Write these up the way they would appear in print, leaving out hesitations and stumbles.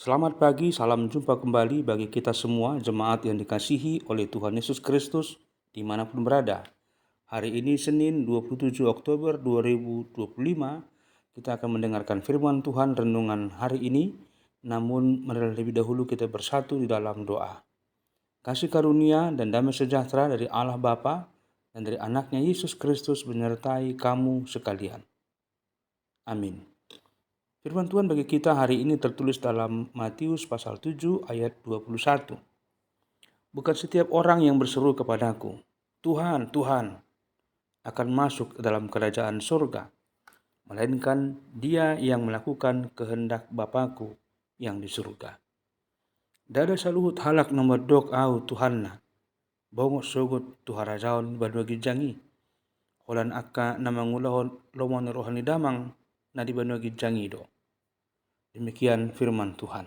Selamat pagi, salam jumpa kembali bagi kita semua jemaat yang dikasihi oleh Tuhan Yesus Kristus dimanapun berada. Hari ini Senin 27 Oktober 2025, kita akan mendengarkan firman Tuhan renungan hari ini, namun marilah lebih dahulu kita bersatu di dalam doa. Kasih karunia dan damai sejahtera dari Allah Bapa dan dari anaknya Yesus Kristus menyertai kamu sekalian. Amin. Firman Tuhan bagi kita hari ini tertulis dalam Matius pasal 7 ayat 21. Bukan setiap orang yang berseru kepadaku, Tuhan, Tuhan, akan masuk ke dalam kerajaan surga, melainkan dia yang melakukan kehendak Bapakku yang di surga. Dada saluhut halak nomor dok au Tuhanna, bongok sogot tuhara jaon badwagi jangi, holan akka namangulahon lomon rohani damang nadi badwagi jangi do. Demikian firman Tuhan.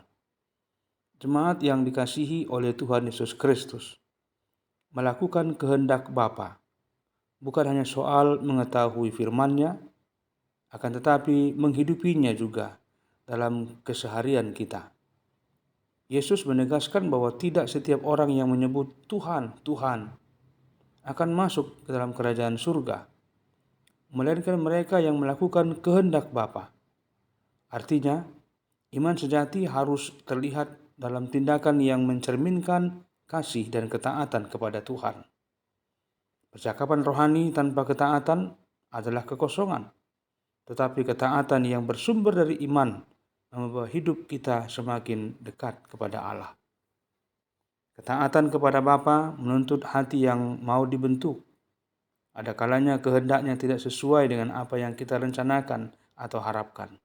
Jemaat yang dikasihi oleh Tuhan Yesus Kristus, melakukan kehendak Bapa bukan hanya soal mengetahui firman-Nya, akan tetapi menghidupinya juga dalam keseharian kita. Yesus menegaskan bahwa tidak setiap orang yang menyebut Tuhan, Tuhan akan masuk ke dalam kerajaan surga, melainkan mereka yang melakukan kehendak Bapa. Artinya, iman sejati harus terlihat dalam tindakan yang mencerminkan kasih dan ketaatan kepada Tuhan. Percakapan rohani tanpa ketaatan adalah kekosongan, tetapi ketaatan yang bersumber dari iman membawa hidup kita semakin dekat kepada Allah. Ketaatan kepada Bapa menuntut hati yang mau dibentuk. Ada kalanya kehendaknya tidak sesuai dengan apa yang kita rencanakan atau harapkan.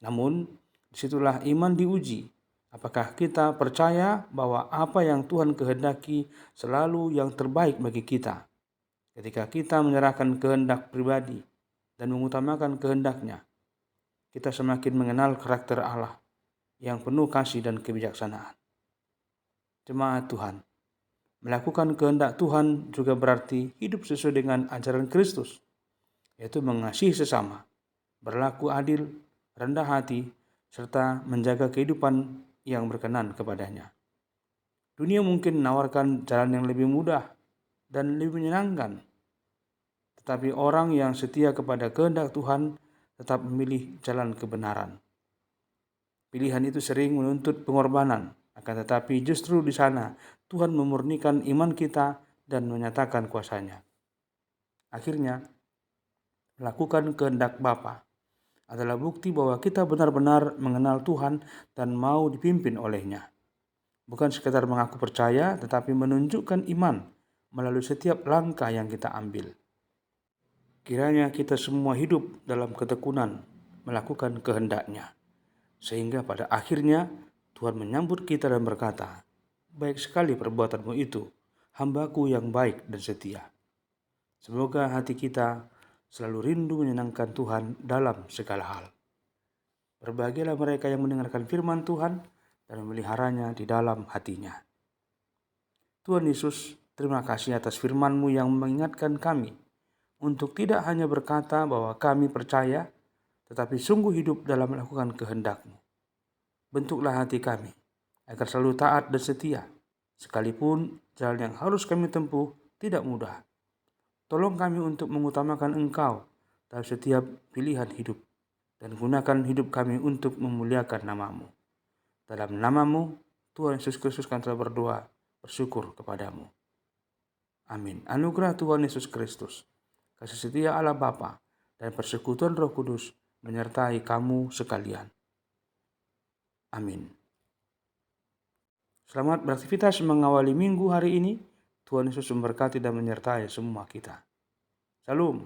Namun, disitulah iman diuji. Apakah kita percaya bahwa apa yang Tuhan kehendaki selalu yang terbaik bagi kita? Ketika kita menyerahkan kehendak pribadi dan mengutamakan kehendaknya, kita semakin mengenal karakter Allah yang penuh kasih dan kebijaksanaan. Jemaat Tuhan, melakukan kehendak Tuhan juga berarti hidup sesuai dengan ajaran Kristus, yaitu mengasihi sesama, berlaku adil, rendah hati, serta menjaga kehidupan yang berkenan kepadanya. Dunia mungkin menawarkan jalan yang lebih mudah dan lebih menyenangkan, tetapi orang yang setia kepada kehendak Tuhan tetap memilih jalan kebenaran. Pilihan itu sering menuntut pengorbanan, akan tetapi justru di sana Tuhan memurnikan iman kita dan menyatakan kuasa-Nya. Akhirnya, melakukan kehendak Bapa adalah bukti bahwa kita benar-benar mengenal Tuhan dan mau dipimpin oleh-Nya. Bukan sekadar mengaku percaya, tetapi menunjukkan iman melalui setiap langkah yang kita ambil. Kiranya kita semua hidup dalam ketekunan melakukan kehendak-Nya, sehingga pada akhirnya Tuhan menyambut kita dan berkata, "Baik sekali perbuatanmu itu, hamba-Ku yang baik dan setia." Semoga hati kita selalu rindu menyenangkan Tuhan dalam segala hal. Berbahagialah mereka yang mendengarkan firman Tuhan dan memeliharanya di dalam hatinya. Tuhan Yesus, terima kasih atas firman-Mu yang mengingatkan kami untuk tidak hanya berkata bahwa kami percaya, tetapi sungguh hidup dalam melakukan kehendak-Mu. Bentuklah hati kami agar selalu taat dan setia, sekalipun jalan yang harus kami tempuh tidak mudah. Tolong kami untuk mengutamakan Engkau dalam setiap pilihan hidup, dan gunakan hidup kami untuk memuliakan nama-Mu. Dalam nama-Mu, Tuhan Yesus Kristus kami telah berdoa, bersyukur kepadamu. Amin. Anugerah Tuhan Yesus Kristus, kasih setia Allah Bapa, dan persekutuan Roh Kudus menyertai kamu sekalian. Amin. Selamat beraktivitas mengawali minggu hari ini. Tuhan Yesus memberkati dan menyertai semua kita. Shalom.